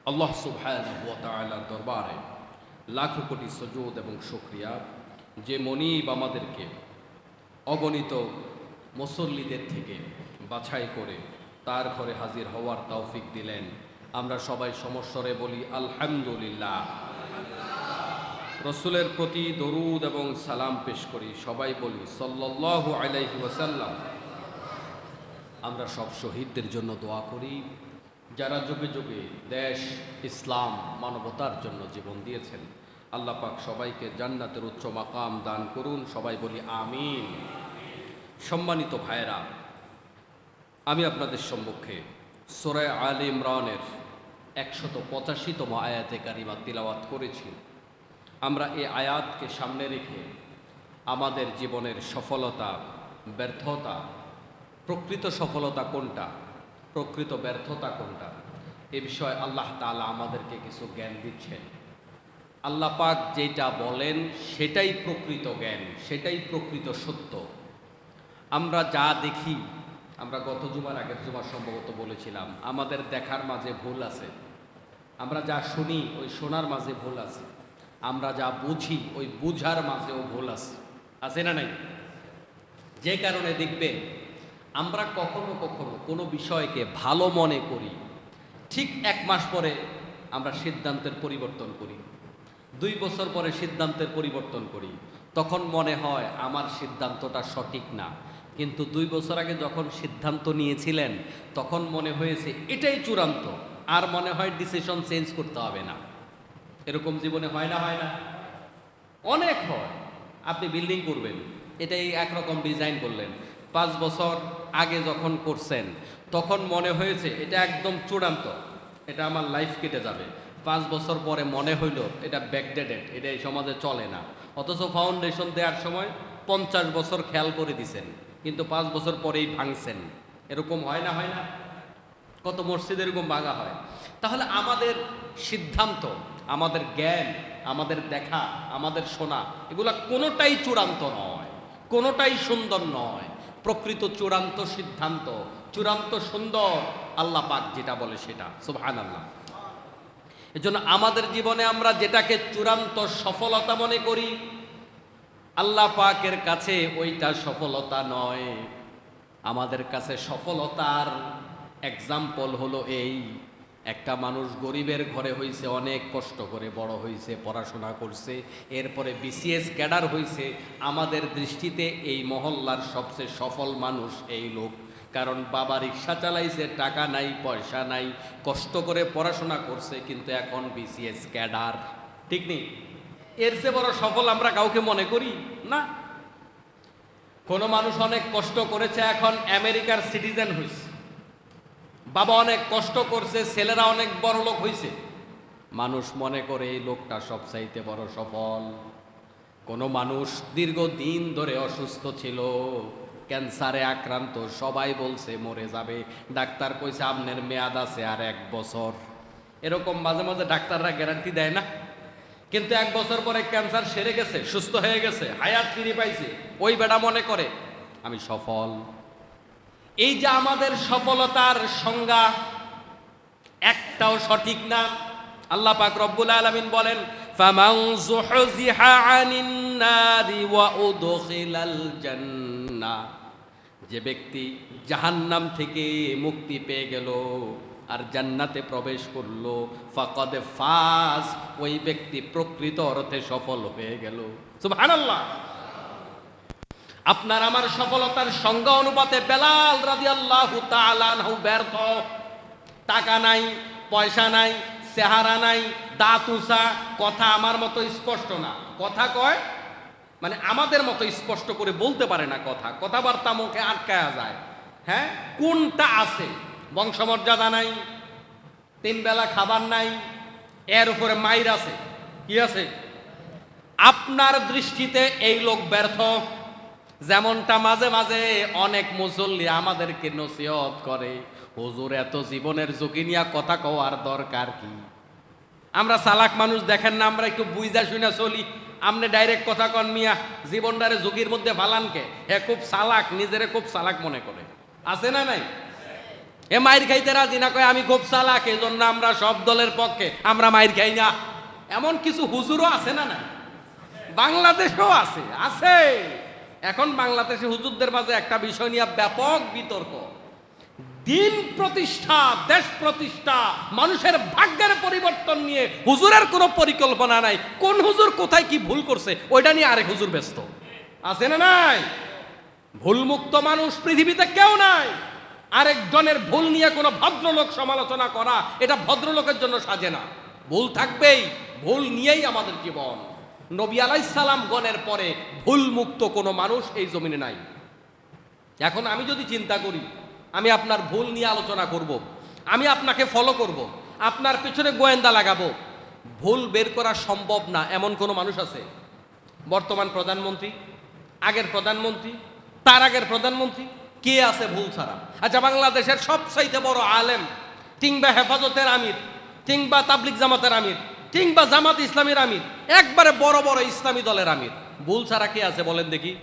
আল্লাহ সুবহানাহু ওয়া তাআলার দরবারে লাখো কোটি সুজুদ এবং শুকরিয়া, যে মনিব আমাদেরকে অগণিত মুসল্লিদের থেকে বাছাই করে তার ঘরে হাজির হওয়ার তৌফিক দিলেন। আমরা সবাই সমস্বরে বলি আলহামদুলিল্লাহ। রসুলের প্রতি দরুদ এবং সালাম পেশ করি, সবাই বলি সাল্লাল্লাহু আলাইহি ওয়াসাল্লাম। আমরা সব শহীদদের জন্য দোয়া করি, যারা যুগে যুগে দেশ, ইসলাম, মানবতার জন্য জীবন দিয়েছেন। আল্লাহ পাক সবাইকে জান্নাতের উচ্চ মাকাম দান করুন, সবাই বলি আমিন। সম্মানিত ভাইয়েরা, আমি আপনাদের সম্মুখে সূরা আলে ইমরানের 185তম আয়াতে কারিমা তিলাওয়াত করেছি। আমরা এই আয়াতকে সামনে রেখে আমাদের জীবনের সফলতা, ব্যর্থতা, প্রকৃত সফলতা কোনটা, প্রকৃত ব্যর্থতা কোনটা, এ বিষয়ে আল্লাহ তাআলা আমাদেরকে কিছু জ্ঞান দিচ্ছেন। আল্লাহ পাক যেটা বলেন সেটাই প্রকৃত জ্ঞান, সেটাই প্রকৃত সত্য। আমরা যা দেখি, আমরা গত জুমার আগের জুমার সম্ভবত বলেছিলাম, আমাদের দেখার মাঝে ভুল আছে। আমরা যা শুনি ওই শোনার মাঝে ভুল আছে। আমরা যা বুঝি ওই বুঝার মাঝেও ভুল আছে, আছে না নাই? যে কারণে দেখবে আমরা কখনো কখনো কোনো বিষয়কে ভালো মনে করি, ঠিক 1 মাস পরে আমরা সিদ্ধান্তের পরিবর্তন করি, 2 বছর পরে সিদ্ধান্তের পরিবর্তন করি। তখন মনে হয় আমার সিদ্ধান্তটা সঠিক না, কিন্তু 2 বছর আগে যখন সিদ্ধান্ত নিয়েছিলেন তখন মনে হয়েছে এটাই চূড়ান্ত, আর মনে হয় ডিসিশন চেঞ্জ করতে হবে না। এরকম জীবনে হয় না? হয় না? অনেক হয়। আপনি বিল্ডিং করবেন, এটাই একরকম ডিজাইন করলেন, 5 বছর আগে যখন করছেন তখন মনে হয়েছে এটা একদম চূড়ান্ত, এটা আমার লাইফ কেটে যাবে। 5 বছর পরে মনে হইল এটা ব্যাকডেটেড, এটা এই সমাজে চলে না। অথচ ফাউন্ডেশন দেওয়ার সময় 50 বছর খেয়াল করে দিছেন, কিন্তু 5 বছর পরেই ভাঙছেন। এরকম হয় না? হয় না? কত মসজিদ এরকম ভাঙা হয়। তাহলে আমাদের সিদ্ধান্ত, আমাদের জ্ঞান, আমাদের দেখা, আমাদের শোনা, এগুলা কোনোটাই চূড়ান্ত নয়, কোনোটাই সুন্দর নয়। প্রকৃত চূড়ান্ত সিদ্ধান্ত, চূড়ান্ত সুন্দর আল্লাহ পাক যেটা বলে সেটা। সুবহানাল্লাহ। এজন্য আমাদের জীবনে আমরা যেটাকে চূড়ান্ত সফলতা মনে করি, আল্লাহ পাকের কাছে ওইটা সফলতা নয়। আমাদের কাছে সফলতার এক্সাম্পল হলো এই, একটা মানুষ গরিবের ঘরে হইছে, অনেক কষ্ট করে বড় হইছে, পড়াশোনা করছে, এরপরে বিসিএস ক্যাডার হইছে। আমাদের দৃষ্টিতে এই মহল্লার সবচেয়ে সফল মানুষ এই লোক, কারণ বাবা রিক্সা চালাইছে, টাকা নাই, পয়সা নাই, কষ্ট করে পড়াশোনা করছে, কিন্তু এখন বিসিএস ক্যাডার। ঠিক নেই? এর চেয়ে বড় সফল আমরা কাউকে মনে করি না। কোনো মানুষ অনেক কষ্ট করেছে, এখন আমেরিকার সিটিজেন হইছে। বাবা অনেক কষ্ট করছে, ছেলেরা অনেক বড় লোক হইছে, মানুষ মনে করে এই লোকটা সবচাইতে বড় সফল। কোনো মানুষ দীর্ঘদিন ধরে অসুস্থ ছিল, ক্যান্সারে আক্রান্ত, সবাই বলছে মরে যাবে, ডাক্তার কইছে আপনার মেয়াদ আছে আর 1 বছর। এরকম মাঝে মাঝে ডাক্তাররা গ্যারান্টি দেয় না, কিন্তু 1 বছর পরে ক্যান্সার সেরে গেছে, সুস্থ হয়ে গেছে, হায়াত ফিরে পাইছে, ওই বেটা মনে করে আমি সফল। এই যে আমাদের সফলতার সংজ্ঞা একটাও সঠিক না। আল্লাহ পাক রব্বুল আলামিন বলেন, ফামান যুহজিহা আনিন নারি ওয়া উদখিলাল জান্নাহ, যে ব্যক্তি জাহান্নাম থেকে মুক্তি পেয়ে গেল আর জান্নাতে প্রবেশ করলো, ফাকাদ ফাজ, ওই ব্যক্তি প্রকৃত অর্থে সফল হয়ে গেল। সুবহানাল্লাহ। আপনার আমার সফলতার সংজ্ঞা অনুপাতে বেলাল রাদিয়াল্লাহু তাআলা আনহু ব্যর্থ। টাকা নাই, পয়সা নাই, চেহারা নাই, দাঁত উঁচা, কথা আমার মতো স্পষ্ট না। কথা কয় মানে আমাদের মতো স্পষ্ট করে বলতে পারে না, কথাবার্তা মুখে আটকায়া যায়। হ্যাঁ, কোনটা আছে? বংশমর্যাদা নাই, 3 বেলা খাবার নাই, এর উপরে মাইর আছে। কি আছে? আপনার দৃষ্টিতে এই লোক ব্যর্থ। যেমনটা মাঝে মাঝে অনেক মুসল্লি আমাদেরকে নসিহত করে, হুজুর এত জীবনের ঝুঁকি নিয়ে কথা কওয়ার দরকার কি? আমরা চালাক মানুষ, দেখেন না, আমরা একটু বুঝা শুনা চলি। আপনি ডাইরেক্ট কথা কন মিয়া, জীবনটারে ঝুঁকির মধ্যে ফালানকে। হ্যাঁ, খুব চালাক, নিজেরে খুব চালাক মনে করে। আছে না নাই? এ মাইর খাইতে রাজি না, কয় আমি খুব চালাক, এই জন্য আমরা সব দলের পক্ষে, আমরা মাইর খাই না। এমন কিছু হুজুরও আছে না? না, বাংলাদেশেও আছে, আছে। এখন বাংলাদেশে হুজুরদের মাঝে একটা বিষয় নিয়ে ব্যাপক বিতর্ক। দিন প্রতিষ্ঠা, দেশ প্রতিষ্ঠা, মানুষের ভাগ্যের পরিবর্তন নিয়ে হুজুরের কোনো পরিকল্পনা নাই। কোন হুজুর কোথায় কি ভুল করছে ওইটা নিয়ে আরেক হুজুর ব্যস্ত আছে না? নাই, ভুলমুক্ত মানুষ পৃথিবীতে কেউ নাই। আরেকজনের ভুল নিয়ে কোনো ভদ্রলোক সমালোচনা করা, এটা ভদ্রলোকের জন্য সাজে না। ভুল থাকবেই, ভুল নিয়েই আমাদের জীবন। নবী আলাইহিস সালাম গণের পরে ভুলমুক্ত কোনো মানুষ এই জমিনে নাই। এখন আমি যদি চিন্তা করি, আমি আপনার ভুল নিয়ে আলোচনা করব, আমি আপনাকে ফলো করব, আপনার পিছনে গোয়েন্দা লাগাবো, ভুল বের করা সম্ভব না এমন কোনো মানুষ আছে? বর্তমান প্রধানমন্ত্রী, আগের প্রধানমন্ত্রী, তার আগের প্রধানমন্ত্রী, কে আছে ভুল ছাড়া? আচ্ছা, বাংলাদেশের সবচাইতে বড় আলেম কিংবা হেফাজতের আমির কিংবা তাবলিগ জামাতের আমির কিংবা জামাত ইসলামীর আমির, একবারে বড় বড় ইসলামী দলের আমির, ভুল ছাড়া কে আছে বলেন দেখি?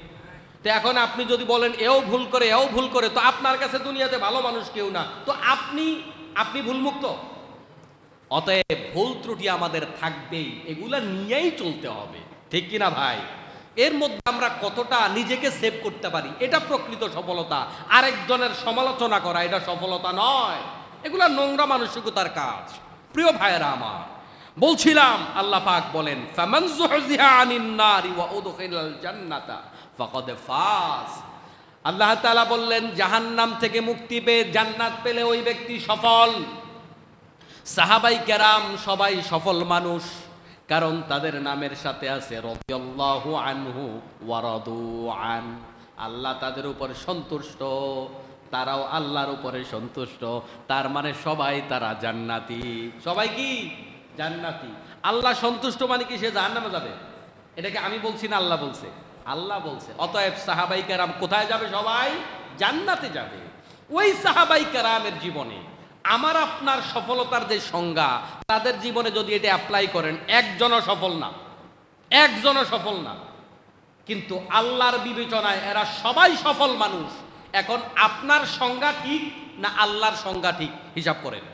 তো এখন আপনি যদি বলেন এও ভুল করে এও ভুল করে, তো আপনার কাছে দুনিয়াতে ভালো মানুষ কেউ না, তো আপনি ভুলমুক্ত। অতএব ভুল ত্রুটি আমাদের থাকবেই, এগুলা নিয়েই চলতে হবে, ঠিক কিনা ভাই? এর মধ্যে আমরা কতটা নিজেকে সেভ করতে পারি, এটা প্রকৃত সফলতা। আরেকজনের সমালোচনা করা এটা সফলতা নয়, এগুলা নোংরা মানসিকতার কাজ। প্রিয় ভাইয়েরা আমার, বলছিলাম আল্লাহ পাক বলেন, ফামান যুহজিহা আনিন নারি ওয়া উদখিলাল জান্নাতা ফাকাদ ফাজ। আল্লাহ তাআলা বললেন, জাহান্নাম থেকে মুক্তি পেয়ে জান্নাত পেলে ওই ব্যক্তি সফল। সাহাবাই কেরাম সবাই সফল মানুষ, কারণ তাদের নামের সাথে আছে রাদিয়াল্লাহু আনহু ওয়া রাদু আন। আল্লাহ তাদের উপরে সন্তুষ্ট, তারাও আল্লাহর উপরে সন্তুষ্ট। তার মানে সবাই তারা জান্নাতি। সবাই কি জান্নাতি? আল্লাহ সন্তুষ্ট মানে কি সে জাহান্নামে যাবে? এটাকে আমি বলছি না, আল্লাহ বলছে, আল্লাহ বলছে। অতএব সাহাবাই কেরাম কোথায় যাবে? সবাই জান্নাতে যাবে। ওই সাহাবাই কেরামের জীবনে আমার আপনার সফলতার যে সংজ্ঞা, তাদের জীবনে যদি এটা অ্যাপ্লাই করেন, একজনও সফল না, একজনও সফল না। কিন্তু আল্লাহর বিবেচনায় এরা সবাই সফল মানুষ। এখন আপনার সংজ্ঞা ঠিক না আল্লাহর সংজ্ঞা ঠিক? হিসাব করেন,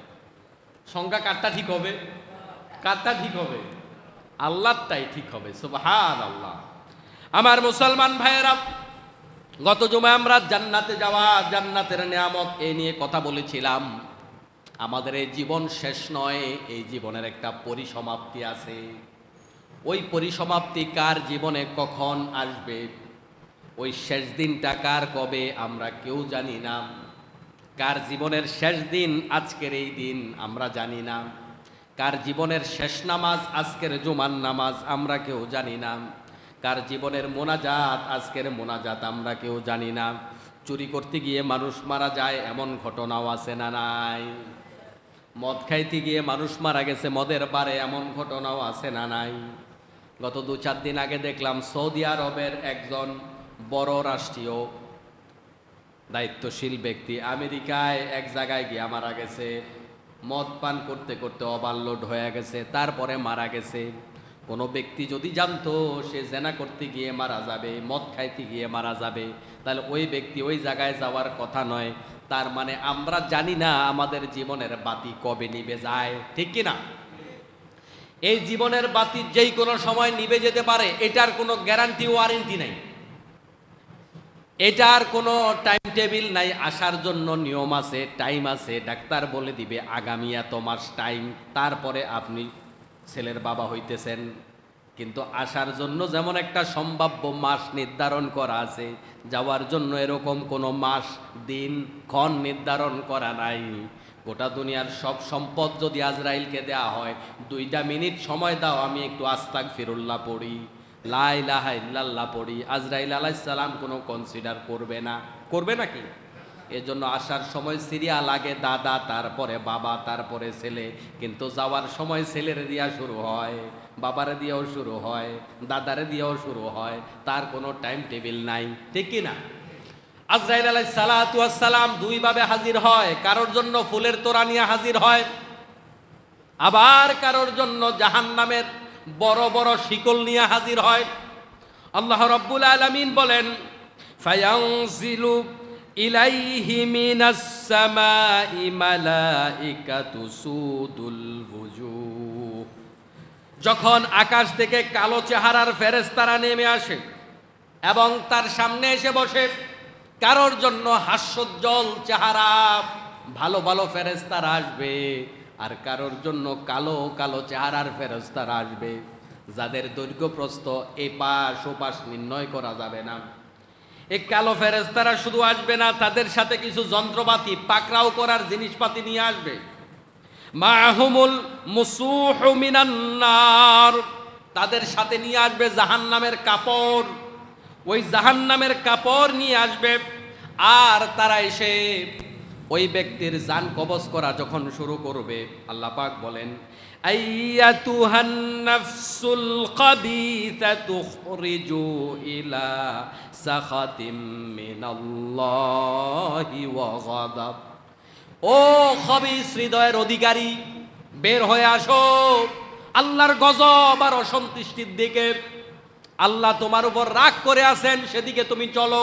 সংজ্ঞা কারটা ঠিক হবে? কারটা ঠিক হবে? আল্লাহরটাই ঠিক হবে। সুবহানাল্লাহ। আমার মুসলমান ভাইয়েরা, গত জুমায় আমরা জান্নাতে যাওয়া, জান্নাতের নিয়ামত এই নিয়ে কথা বলেছিলাম। আমাদের এই জীবন শেষ নয়, এই জীবনের একটা পরিসমাপ্তি আছে। ওই পরিসমাপ্তি কার জীবনে কখন আসবে, ওই শেষ দিনটা কার কবে আমরা কেউ জানি না। কার জীবনের শেষ দিন আজকের এই দিন আমরা জানি না। কার জীবনের শেষ নামাজ আজকের জুমার নামাজ আমরা কেউ জানি না। কার জীবনের মোনাজাত আজকের মোনাজাত আমরা কেউ জানি না। চুরি করতে গিয়ে মানুষ মারা যায়, এমন ঘটনাও আছে না নাই? মদ খাইতে গিয়ে মানুষ মারা গেছে মদের বারে, এমন ঘটনাও আছে না নাই? গত 2-4 দিন আগে দেখলাম সৌদি আরবের একজন বড় রাষ্ট্রীয় দায়িত্বশীল ব্যক্তি আমেরিকায় এক জায়গায় গিয়ে মারা গেছে। মদ পান করতে করতে ওভারলোড হয়ে গেছে, তারপরে মারা গেছে। কোনো ব্যক্তি যদি জানতো সে জেনা করতে গিয়ে মারা যাবে, মদ খাইতে গিয়ে মারা যাবে, তাহলে ওই ব্যক্তি ওই জায়গায় যাওয়ার কথা নয়। তার মানে আমরা জানি না আমাদের জীবনের বাতি কবে নিভে যায়, ঠিক কিনা? এই জীবনের বাতি যেই কোনো সময় নিভে যেতে পারে, এটার কোনো গ্যারান্টি ওয়ারেন্টি নাই, এটার কোনো টাইম টেবিল নাই। আসার জন্য নিয়ম আছে, টাইম আছে। ডাক্তার বলে দিবে আগামী এত মাস টাইম, তারপরে আপনি ছেলের বাবা হইতেছেন। কিন্তু আসার জন্য যেমন একটা সম্ভাব্য মাস নির্ধারণ করা আছে, যাওয়ার জন্য এরকম কোনো মাস দিন ক্ষণ নির্ধারণ করা নাই। গোটা দুনিয়ার সব সম্পদ যদি আজরাইলকে দেয়া হয়, 2 মিনিট সময় দাও, আমি একটু আস্তাগফিরুল্লাহ পড়ি, লা ইলাহা ইল্লাল্লাহ পড়ি, আজরাইল আলাইহিস সালাম কোনো কনসিডার করবে না। করবে নাকি? এজন্য আসার সময় সিরিয়াল আগে দাদা, তারপরে বাবা, তারপরে ছেলে। কিন্তু যাওয়ার সময় ছেলের দিয়া শুরু হয়, বাবারে দিয়েও শুরু হয়, দাদারে দিয়েও শুরু হয়। তার কোনো টাইম টেবিল নাই, ঠিক কি না? আজরাইল আলাইহিস সালাতু ওয়াস সালাম 2 ভাবে হাজির হয়। কারোর জন্য ফুলের তোড়া নিয়ে হাজির হয়, আবার কারোর জন্য জাহান্নামের বড় বড় শিকল নিয়ে হাজির হয়। আল্লাহ রাব্বুল আলামিন বলেন, ফায়ানজিলু ইলাইহি মিনাস সামাই মালাইকাতু সুদুল বুজুহ। যখন আকাশ থেকে কালো চেহারার ফেরেশতারা নেমে আসে এবং তার সামনে এসে বসে, কারোর জন্য হাস্যোজ্জ্বল চেহারা ভালো ভালো ফেরেশতারা আসবে, আর কারোর জন্য কালো কালো চেহারার ফেরেশতারা আসবে, যাদের দৈর্ঘ্য প্রস্থ এপাশ ওপাশ নির্ণয় করা যাবে না। এই কালো ফেরেশতারা শুধু আসবে না, তাদের সাথে কিছু যন্ত্রপাতি, পাকড়াও করার জিনিসপাতি নিয়ে আসবে। মাহুমুল মুসুহু মিনান নার, তাদের সাথে নিয়ে আসবে জাহান্নামের কাপড়। ওই জাহান্নামের কাপড় নিয়ে আসবে, আর তারা এসে ওই ব্যক্তির জান কবজ করা যখন শুরু করবে, আল্লাহ পাক বলেন, আইয়াতুহান নাফসুল খাবিসাতু খুরিজু ইলা সাখাতিম মিনাল্লাহি ওয়া গাদাব। ও খবিস হৃদয়ের অধিকারী, বের হয়ে আসো আল্লাহর গজব আর অসন্তুষ্টির দিকে। আল্লাহ তোমার উপর রাগ করে আছেন, সেদিকে তুমি চলো।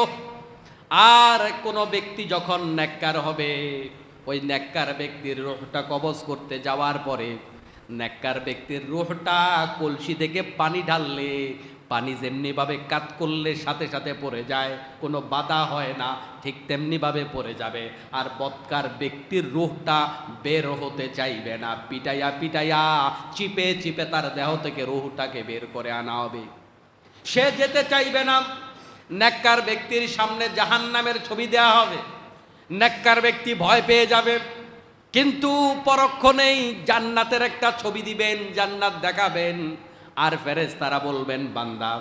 আর কোন ব্যক্তি যখন নেককার হবে, ওই নেককার ব্যক্তির রূহটা কবজ করতে যাওয়ার পরে, নেককার ব্যক্তির রূহটা কলসি থেকে পানি ঢাললে পানি যেমনিভাবে কাত করলে সাথে সাথে পড়ে যায়, কোনো বাধা হয় না, ঠিক তেমনিভাবে পড়ে যাবে। আর বদকার ব্যক্তির রূহটা বের হতে চাইবে না, পিটাইয়া পিটাইয়া চিপে চিপে তার দেহ থেকে রূহটাকে বের করে আনা হবে। সে যেতে চাইবে না। নেককার ব্যক্তির সামনে জাহান্নামের ছবি দেয়া হবে, নেককার ব্যক্তি ভয় পেয়ে যাবে, কিন্তু পরক্ষণেই জান্নাতের একটা ছবি দিবেন, জান্নাত দেখাবেন। আর ফেরেশতারা বলবেন, বান্দা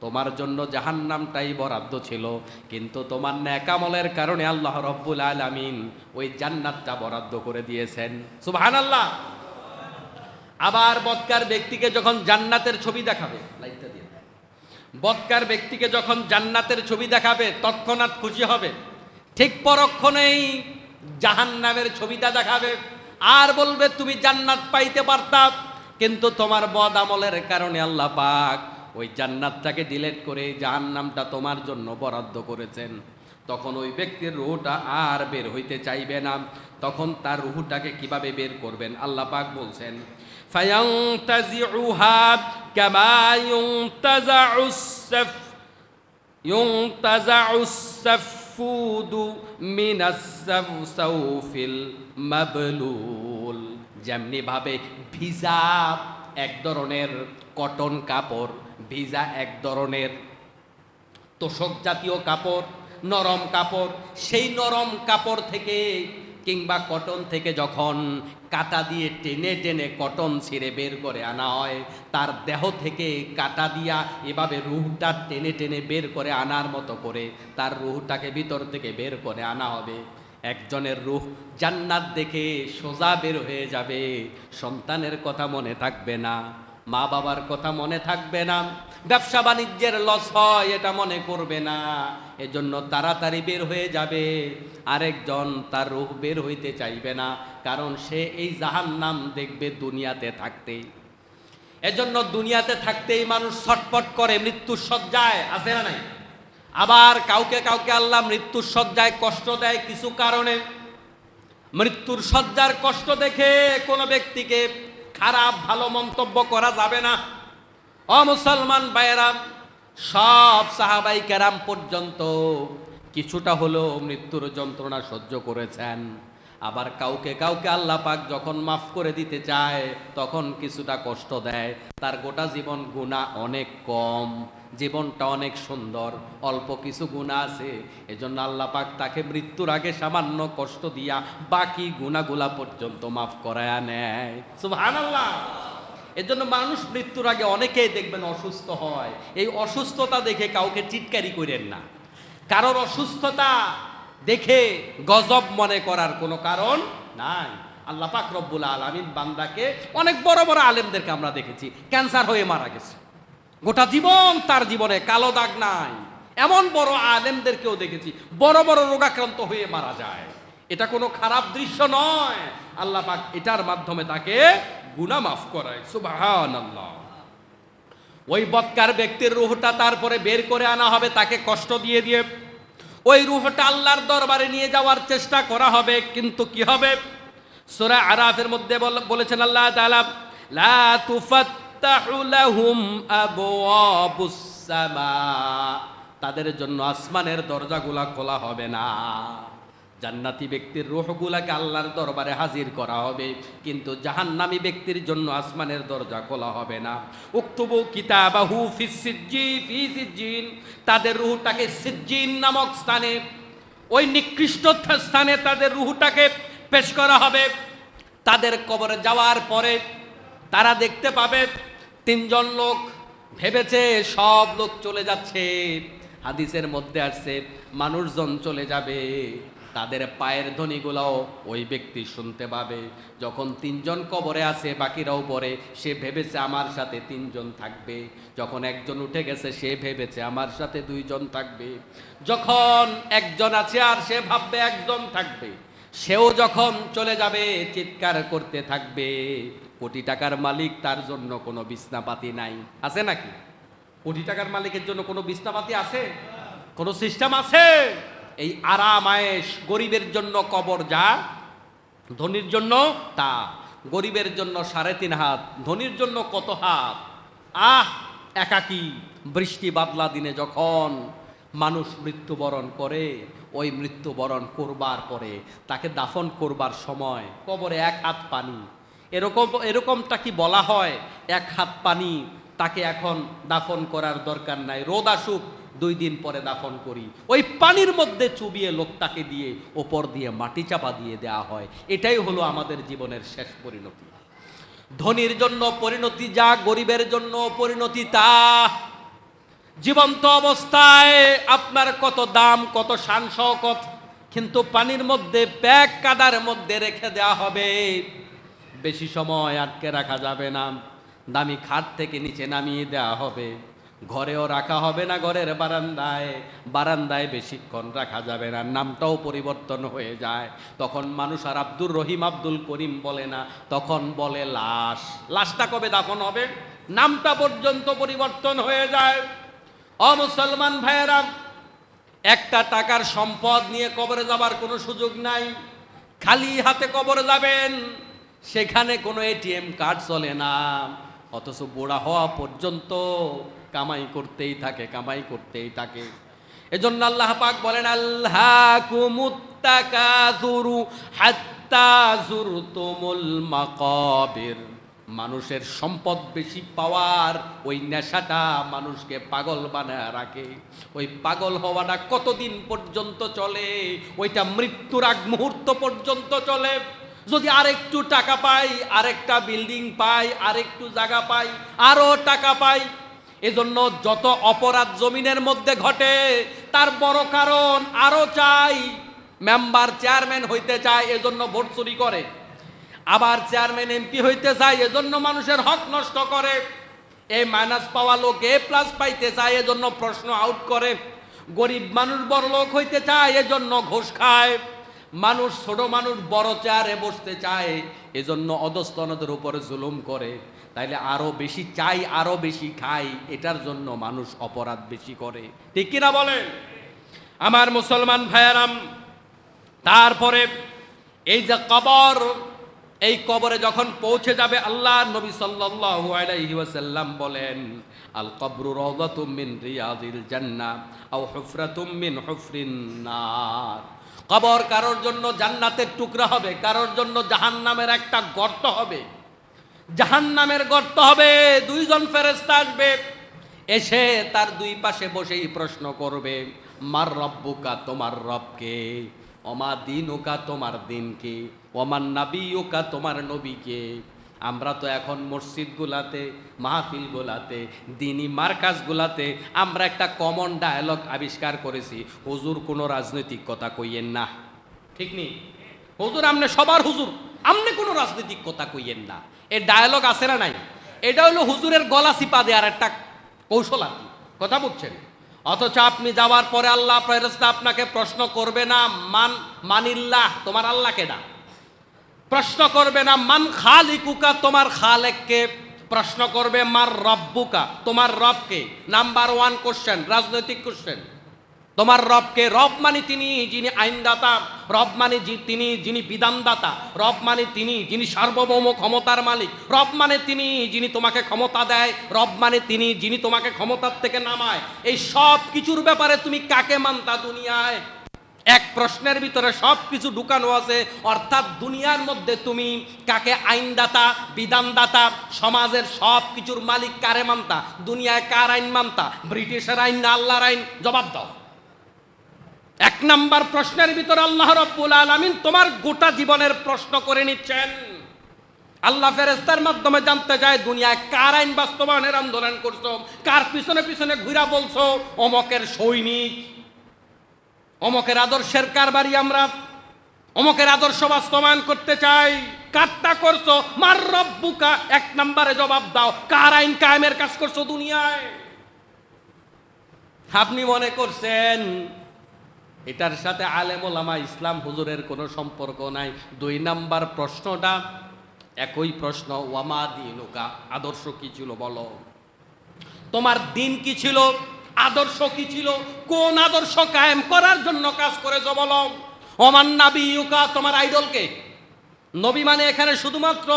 তোমার জন্য জাহান্নামটাই বরাদ্দ ছিল, কিন্তু তোমার নেক আমলের কারণে আল্লাহ রব্বুল আলামিন ওই জান্নাতটা বরাদ্দ করে দিয়েছেন। সুবহানাল্লাহ। আবার বদকার ব্যক্তিকে যখন জান্নাতের ছবি দেখাবে, লাইটটা দিয়ে, বদকার ব্যক্তিকে যখন জান্নাতের ছবি দেখাবে তৎক্ষণাৎ খুশি হবে, ঠিক পরক্ষণেই জাহান্নামের ছবিটা দেখাবে আর বলবে তুমি জান্নাত পাইতে পারতাম, কিন্তু তোমার বদ আমলের কারণে আল্লাহ পাক ওই জান্নাতটাকে ডিলিট করে জাহান্নামটা তোমার জন্য বরাদ্দ করেছেন। তখন ওই ব্যক্তির রূহটা আর বের হইতে চাইবে না। তখন তার রূহটাকে কিভাবে বের করবেন? আল্লাহ পাক বলছেন, ফায়ান্তাজিউহা কামা ইউনতাজাউস সাফুদু মিনাস সাউফিল মাবলুল। যেমনি ভাবে ভিজা এক ধরনের কটন কাপড়, ভিজা এক ধরনের তোশক জাতীয় কাপড়, নরম কাপড়, সেই নরম কাপড় থেকে কিংবা কটন থেকে যখন কাঁটা দিয়ে টেনে টেনে কটন ছিঁড়ে বের করে আনা হয়, তার দেহ থেকে কাঁটা দিয়া এভাবে রুহটা টেনে টেনে বের করে আনার মতো করে তার রুহটাকে ভিতর থেকে বের করে আনা হবে। একজনের রূহ জান্নাত দেখে সোজা বের হয়ে যাবে, সন্তানের কথা মনে থাকবে না, মা বাবার কথা মনে থাকবে না, ব্যবসা বাণিজ্যের লস হয় এটা মনে করবে না, এজন্য তাড়াতাড়ি বের হয়ে যাবে। আরেকজন তার রূহ বের হইতে চাইবে না, কারণ সে এই জাহান্নাম দেখবে দুনিয়াতে থাকতেই। এজন্য দুনিয়াতে থাকতেই মানুষ ছটফট করে মৃত্যুর শয্যায়, আছে না নাই? আবার কাউকে কাউকে আল্লাহ মৃত্যুর শয্যায় কষ্ট দেয় কিছু কারণে। মৃত্যুর শয্যার কষ্ট দেখে কোনো ব্যক্তিকে খারাপ ভালো মন্তব্য করা যাবে না। মুসলমান ভাইয়েরা, সব সাহাবাই কেরাম পর্যন্ত কিছুটা হলেও মৃত্যুর যন্ত্রণা সহ্য করেছেন। আবার কাউকে কাউকে আল্লাহ পাক যখন মাফ করে দিতে চায় তখন কিছুটা কষ্ট দেয়। তার গোটা জীবন গুনাহ অনেক কম, জীবনটা অনেক সুন্দর, অল্প কিছু গুনাহ আছে, এজন্য আল্লাহ পাক তাকে মৃত্যুর আগে সামান্য কষ্ট দিয়া বাকি গুনাহগুলা পর্যন্ত মাফ করায়া নেয়। সুবহানাল্লাহ। এজন্য মানুষ মৃত্যুর আগে অনেকেই দেখবেন অসুস্থ হয়। এই অসুস্থতা দেখে কাউকে চিৎকারি করেন না। কারোর অসুস্থতা দেখে গজব মনে করার কোনো কারণ নাই। আল্লাহ পাক রব্বুল আলামিন বান্দাকে, অনেক বড় বড় আলেমদেরকে আমরা দেখেছি ক্যান্সার হয়ে মারা গেছে, গোটা জীবন তার জীবনে কালো দাগ নাই। এমন বড় আলেমদেরকেও দেখেছি বড় বড় রোগাক্রান্ত হয়ে মারা যায়। এটা কোনো খারাপ দৃশ্য নয়, আল্লাহ পাক এটার মাধ্যমে তাকে গুনাহ মাফ করায়। সুবহানাল্লাহ। ওই বদকার ব্যক্তির রূহটা তারপরে বের করে আনা হবে তাকে কষ্ট দিয়ে দিয়ে। ওই রূহটা আল্লাহর দরবারে নিয়ে যাওয়ার চেষ্টা করা হবে, কিন্তু কি হবে? সূরা আরাফের মধ্যে বলেছেন আল্লাহ তাআলা, লা তুফাত্তাহু লাহুম আবওয়াবুস সামা, তাদের জন্য আসমানের দরজাগুলা খোলা হবে না। জান্নাতি ব্যক্তির রূহগুলাকে আল্লাহর দরবারে হাজির করা হবে, কিন্তু জাহান্নামী ব্যক্তির জন্য আসমানের দরজা খোলা হবে না। উকতুবু কিতাবাহু ফিস সিজ্জিন, তাদের রূহটাকে সিজ্জিন নামক স্থানে, ওই নিকৃষ্ট স্থানে তাদের রূহটাকে পেশ করা হবে। তাদের কবরে যাওয়ার পরে তারা দেখতে পাবে তিনজন লোক। ভেবেছে সব লোক চলে যাচ্ছে, হাদিসের মধ্যে আসছে মানুষজন চলে যাবে, তাদের পায়ের ধ্বনিগুলাও ওই ব্যক্তি শুনতে পাবে। যখন তিনজন কবরে আছে, বাকিরাও পরে, সে ভেবেছে আমার সাথে তিনজন থাকবে। যখন একজন উঠে গেছে, সে ভেবেছে আমার সাথে দুইজন থাকবে। যখন একজন আছে আর সে ভাববে একজন থাকবে, সেও যখন চলে যাবে চিৎকার করতে থাকবে। কোটি টাকার মালিক, তার জন্য কোনো বিছনাপাতি নাই, আছে নাকি? কোটি টাকার মালিকের জন্য কোনো বিছনাপাতি আছে? কোনো সিস্টেম আছে? এই আরাম আয়েশ গরিবের জন্য কবর যা, ধনীর জন্য তা। গরিবের জন্য 3.5 হাত, ধনীর জন্য কত হাত। একাকী বৃষ্টি বাদলা দিনে যখন মানুষ মৃত্যুবরণ করে, ওই মৃত্যুবরণ করবার পরে তাকে দাফন করবার সময় কবরে 1 হাত পানি। এরকমটা কি বলা হয় 1 হাত পানি, তাকে এখন দাফন করার দরকার নাই, রোদ আসুক 2 দিন পরে দাফন করি। ওই পানির মধ্যে চুবিয়ে লোকটাকে দিয়ে ওপর দিয়ে মাটি চাপা দিয়ে দেওয়া হয়। এটাই হলো আমাদের জীবনের শেষ পরিণতি। ধনীর জন্য পরিণতি যা, গরিবের জন্য পরিণতি তা। জীবন্ত অবস্থায় আপনার কত দাম, কত শান শওকত, কিন্তু পানির মধ্যে প্যাক কাদার মধ্যে রেখে দেওয়া হবে। বেশি সময় আটকে রাখা যাবে না, দামি খাট থেকে নিচে নামিয়ে দেওয়া হবে। ঘরেও রাখা হবে না, ঘরের বারান্দায় বেশিক্ষণ রাখা যাবে না, নামটাও পরিবর্তন হয়ে যায়। তখন মানুষ আর আব্দুর রহিম, আব্দুল করিম বলে না, তখন বলে লাশ। লাশটা কবে দাফন হবে? নামটা পর্যন্ত পরিবর্তন হয়ে যায়। মুসলমান ভাইয়েরা, একটা টাকার সম্পদ নিয়ে কবরে যাবার কোনো সুযোগ নাই। খালি হাতে কবরে যাবেন, সেখানে কোনো এটিএম কার্ড চলে না। অথচ বুড়া হওয়া পর্যন্ত কামাই করতেই থাকে। এজন্য আল্লাহ পাক বলেন, আল্লাহকুমুত তাকাসুরু হাত্তা যুরতুমুল মাকাবির। মানুষের সম্পদ বেশি পাওয়ার ওই নেশাটা মানুষকে পাগল বানায় রাখে। ওই পাগল হওয়াটা কতদিন পর্যন্ত চলে? ওইটা মৃত্যুর আগ মুহূর্ত পর্যন্ত চলে। যদি আরেকটু টাকা পাই, আরেকটা বিল্ডিং পাই, আরেকটু জায়গা পাই, আরো টাকা পাই, এজন্য যত অপরাধ জমিনের মধ্যে ঘটে তার বড় কারণ আরো চাই। মেম্বার চেয়ারম্যান হইতে চায়, এজন্য ভোট চুরি করে। আবার চেয়ারম্যান এমপি হইতে চায়, এজন্য মানুষের হক নষ্ট করে। এই মাইনাস পাওয়া লোক A+ পাইতে চায়, এজন্য প্রশ্ন আউট করে। গরিব মানুষ বড় লোক হইতে চায়, এজন্য ঘুষ খায়। মানুষ, ছোট মানুষ বড় চেয়ারে বসতে চায়, এজন্য অধস্তনদের উপরে জুলুম করে। তাইলে আরো বেশি চাই, আরো বেশি খাই, এটার জন্য মানুষ অপরাধ বেশি করে। ঠিক কিনা বলেন আমার মুসলমান ভাইয়ারাম? তারপরে এই যে কবর, এই কবরে যখন পৌঁছে যাবে, আল্লাহ নবী সাল্লাল্লাহু আলাইহি ওয়াসাল্লাম বলেন, আল কবরু রাওযাতুম মিন রিয়াজিল জান্নাহ আও হুফরাতুম মিন হুফরিন নার। কবর কারোর জন্য জান্নাতের টুকরা হবে, কারোর জন্য জাহান্নামের একটা গর্ত হবে। জাহান্নামের গর্ত হবে। 2 জন ফেরেশতা আসবে, এসে তার 2 পাশে বসেই প্রশ্ন করবে, মার রব্বুকা, তোমার রবকে, ওমা দীনুকা, তোমার দিনকে, ওমান নাবিয়ুকা, তোমার নবীকে। আমরা তো এখন মসজিদগুলাতে, মাহফিলগুলাতে, দিনী মার্কাজগুলাতে আমরা একটা কমন ডায়ালগ আবিষ্কার করেছি, হুজুর কোনো রাজনৈতিক কথা কইয়েন না। ঠিক নেই? হুজুর আমনে সবার হুজুর, আমনে কোনো রাজনৈতিক কথা কইয়েন না। এই ডায়ালগ আছে না নাই? এটা হলো হুজুরের গলা চিপা দেওয়ার একটা কৌশল আর কি। কথা বুঝছেন? অথচ আপনি যাওয়ার পরে আল্লাহ ফেরেশতা আপনাকে প্রশ্ন করবে না, মানিল্লাহ, তোমার আল্লাহ কেডা? প্রশ্ন করবে না মান খালিকুকা, তোমার খালেককে। প্রশ্ন করবে মার রব্বুকা, তোমার রবকে। নাম্বার 1 কোশ্চেন, রাজনৈতিক কোশ্চেন। তোমার রবকে, রব মানে তিনি যিনি আইনদাতা, রব মানে তিনি যিনি বিধানদাতা, রব মানে তিনি যিনি সার্বভৌম ক্ষমতার মালিক, রব মানে তিনি যিনি তোমাকে ক্ষমতা দেয়, রব মানে তিনি যিনি তোমাকে ক্ষমতার থেকে নামায়। এই সব কিছুর ব্যাপারে তুমি কাকে মানতা দুনিয়ায়? এক প্রশ্নের ভিতরে সব কিছু ঢুকানো আছে। অর্থাৎ দুনিয়ার মধ্যে তুমি কাকে আইনদাতা, বিধানদাতা, সমাজের সব কিছুর মালিক কারে মানতা? দুনিয়ায় কার আইন মানতা? ব্রিটিশের আইন না আল্লাহর আইন? জবাব দাও। এক নাম্বার প্রশ্নের ভিতরে আল্লাহ রাব্বুল আলামিন তোমার গোটা জীবনের প্রশ্ন করে নিচ্ছেন। আল্লাহ ফেরেশতার মাধ্যমে জানতে চায় দুনিয়ায় কার আইন বাস্তবায়নের আন্দোলন করছো, কার পিছনে পিছনে ঘুরা বলছো অমকের সৈনিক, অমকের আদর্শের কারবারি আমরা, অমকের আদর্শ বাস্তবায়ন করতে চাই। কারটা করছো? মার রব্বুকা, এক নম্বরে জবাব দাও। কার আইন কায়েমের কাজ করছো দুনিয়ায়? আপনি মনে করছেন এটার সাথে আলেম ওলামা ইসলাম হুজুরের কোনো সম্পর্ক নাই? দুই নাম্বার প্রশ্নটা একই প্রশ্ন, ওয়ামা দিনুকা, আদর্শ কি ছিল বলো? তোমার দিন কি ছিল? আদর্শ কি ছিল? কোন আদর্শ কায়েম করার জন্য কাজ করেছো বলো? ওমান নাবিয়ুকা, তোমার আইডলকে? নবী মানে এখানে শুধুমাত্র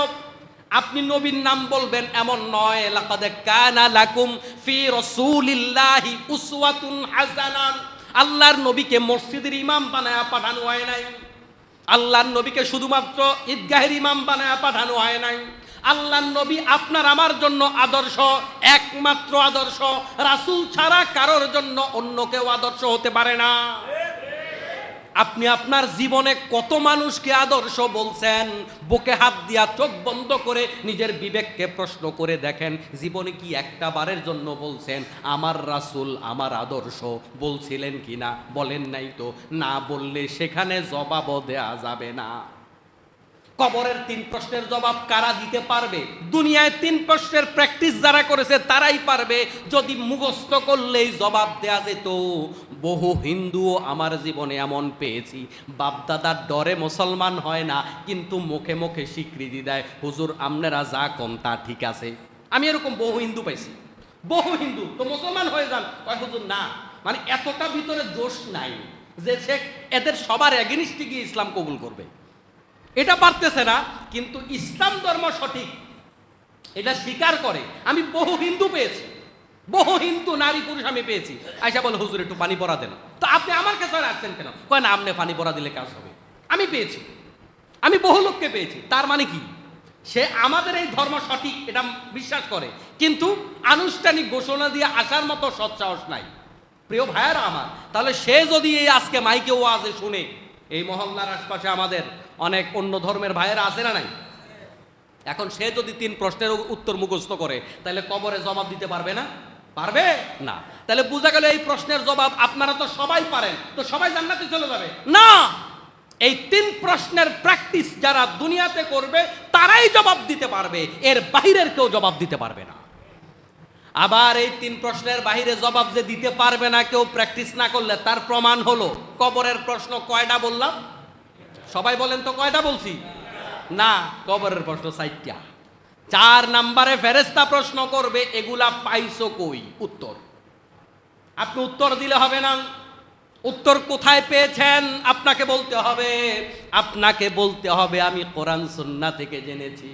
আপনি নবীর নাম বলবেন এমন নয়। লাকাদ কানা লাকুম ফি রাসূলিল্লাহি উসওয়াতুন হাসানাহ, আল্লাহর নবীকে মসজিদের ইমাম বানায়া পাঠানো হয় নাই। আল্লাহর নবীকে শুধুমাত্র ঈদগাহের ইমাম বানায়া পাঠানো হয় নাই। আল্লাহর নবী আপনার আমার জন্য আদর্শ, একমাত্র আদর্শ। রাসূল ছাড়া কারোর জন্য অন্য কেউ আদর্শ হতে পারে না। আপনি আপনার জীবনে কত মানুষকে আদর্শ বলছেন? বুকে হাত দিয়া চোখ বন্ধ করে নিজের বিবেককে প্রশ্ন করে দেখেন, জীবনে কি একটা বারের জন্য বলছেন আমার রাসূল আমার আদর্শ? বলছিলেন কি না? বলেন নাই তো। না বললে সেখানে জবাবও দেয়া যাবে না। কবরের 3 প্রশ্নের জবাব কারা দিতে পারবে? দুনিয়ায় 3 প্রশ্নের প্র্যাকটিস যারা করেছে তারাই পারবে। যদি মুখস্থ করলেই জবাব দেয়া যেত। বহু হিন্দুও আমার জীবনে এমন পেয়েছি, বাপদাদার ডরে মুসলমান হয় না, কিন্তু মুখে মুখে স্বীকৃতি দেয় হুজুর আপনারা যা কোন তা ঠিক আছে। আমি এরকম বহু হিন্দু পাইছি। বহু হিন্দু তো মুসলমান হয়ে যান, কয় হুজুর না, মানে এতটা ভিতরে দোষ নাই যে সে এদের সবার এগেনিস্টে গিয়ে ইসলাম কবুল করবে। এটা পারতেছে না, কিন্তু ইসলাম ধর্ম সঠিক এটা স্বীকার করে। আমি বহু হিন্দু পেয়েছি, বহু হিন্দু নারী পুরুষ আমি পেয়েছি। আয়সা বলে হুজুর একটু পানি পড়া দেন। তো আপনি আমার কাছে আসছেন কেন? কয় না, আপনি পানি পড়া দিলে কাজ হবে। আমি পেয়েছি, আমি বহু লোককে পেয়েছি। তার মানে কি? সে আমাদের এই ধর্ম সঠিক এটা বিশ্বাস করে, কিন্তু আনুষ্ঠানিক ঘোষণা দিয়ে আসার মতো সৎসাহস নাই। প্রিয় ভাইয়ারা আমার, তাহলে সে যদি এই আজকে মাইকে ওয়াজে শুনে, এই মহল্লার আশপাশে আমাদের অনেক অন্য ধর্মের ভাইয়েরা আছে না নাই? এখন সে যদি 3 প্রশ্নের উত্তর মুখস্থ করে, তাহলে কবরে জবাব দিতে পারবে না? পারবে না। তাহলে বোঝা গেল এই প্রশ্নের জবাব আপনারা তো সবাই পারেন, তো সবাই জান্নাতে চলে যাবে না। এই 3 প্রশ্নের প্র্যাকটিস যারা দুনিয়াতে করবে তারাই জবাব দিতে পারবে, এর বাহিরের কেউ জবাব দিতে পারবে না। আবার এই 3 প্রশ্নের বাহিরে জবাব যে দিতে পারবে না কেউ, প্র্যাকটিস না করলে, তার প্রমাণ হলো কবরের প্রশ্ন কয়টা বললাম? সবাই বলেন তো কয়টা বলছি? না, কবরের প্রশ্ন 4টা। 4 নম্বরে ফেরেশতা প্রশ্ন করবে, এগুলা পাইছো কই? উত্তর আপনি উত্তর দিলে হবে না। উত্তর কোথায় পেয়েছেন আপনাকে বলতে হবে। আপনাকে বলতে হবে আমি কোরআন সুন্নাহ থেকে জেনেছি।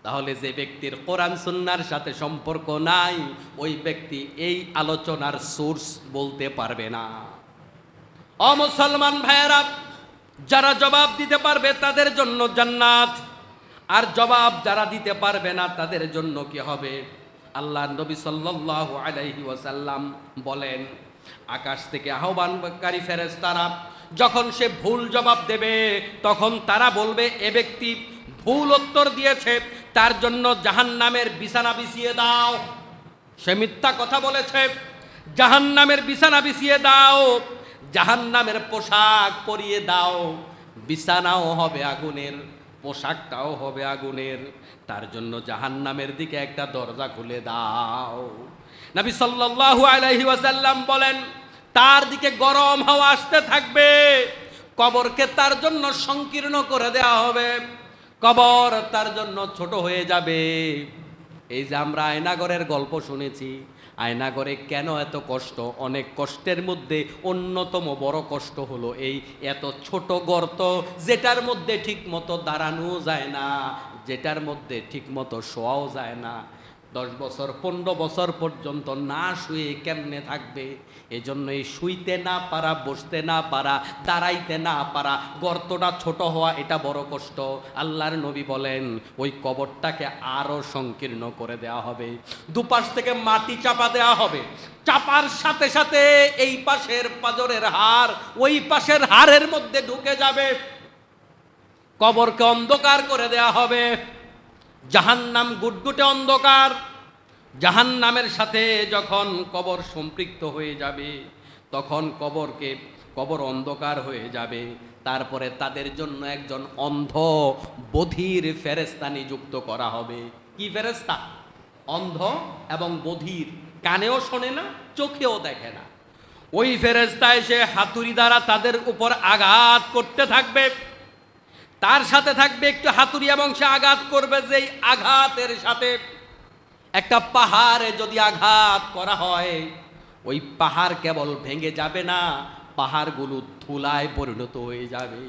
তাহলে যে ব্যক্তির কোরআন সুন্নাহর সাথে সম্পর্ক নাই, ওই ব্যক্তি এই আলোচনার সোর্স বলতে পারবে না। ও মুসলমান ভাইয়েরা, যারা জবাব দিতে পারবে তাদের জন্য জান্নাত, আর জবাব যারা দিতে পারবে না তাদের জন্য কি হবে? আল্লাহর নবী সাল্লাল্লাহু আলাইহি ওয়াসাল্লাম বলেন, আকাশ থেকে আহ্বানকারী ফেরেশতারা যখন সে ভুল জবাব দেবে, তখন তারা বলবে এ ব্যক্তি ভুল উত্তর দিয়েছে, তার জন্য জাহান্নামের বিছানা বিছিয়ে দাও। সে মিথ্যা কথা বলেছে, জাহান্নামের বিছানা বিছিয়ে দাও, জাহান্নামের পোশাক পরিয়ে দাও। বিছানাও হবে আগুনের, পোশাকটাও হবে আগুনের, তার জন্য জাহান্নামের দিকে একটা দরজা খুলে দাও। নবী সাল্লাল্লাহু আলাইহি ওয়াসাল্লাম বলেন, তার দিকে গরম হাওয়া আসতে থাকবে, কবরকে তার জন্য সংকীর্ণ করে দেওয়া হবে, কবর তার জন্য ছোট হয়ে যাবে। এই যে আমরা আয়নাগরের গল্প শুনেছি, আয়নাগরে কেন এত কষ্ট? অনেক কষ্টের মধ্যে অন্যতম বড় কষ্ট হলো এই এত ছোট গর্ত, যেটার মধ্যে ঠিক মতো দাঁড়ানো যায় না, যেটার মধ্যে ঠিক মতো শোয়াও যায় না। 10 বছর 15 বছর পর্যন্ত না শুয়ে কেমনে থাকবে? এজন্য এই শুইতে না পারা, বসতে না পারা, দাঁড়াইতে না পারা, গর্তটা ছোট হওয়া, এটা বড় কষ্ট। আল্লাহর নবী বলেন ওই কবরটাকে আরো সংকীর্ণ করে দেওয়া হবে, দুপাশ থেকে মাটি চাপা দেওয়া হবে, চাপার সাথে সাথে এই পাশের পাঁজরের হাড় ওই পাশের হাড়ের মধ্যে ঢুকে যাবে, কবরকে অন্ধকার করে দেওয়া হবে। জাহান্নাম গুটগুটে অন্ধকার, জাহান্নামের সাথে যখন কবর সম্পৃক্ত হয়ে যাবে তখন কবর অন্ধকার হয়ে যাবে। তারপরে তাদের জন্য একজন অন্ধ বধির ফেরেশতা নিযুক্ত করা হবে। কি ফেরেশতা? অন্ধ এবং বধির, কানেও শোনে না, চোখেও দেখে না। ওই ফেরেশতা এসে হাতুড়ি দ্বারা তাদের উপর আঘাত করতে থাকবে, তার সাথে থাকবে একটু হাতুড়ি এবং সে আঘাত করবে, যেই আঘাতের সাথে একটা পাহাড়ে যদি আঘাত করা হয় ওই পাহাড় কেবল ভেঙে যাবে না, পাহাড়গুলো ধুলায় পরিণত হয়ে যাবে।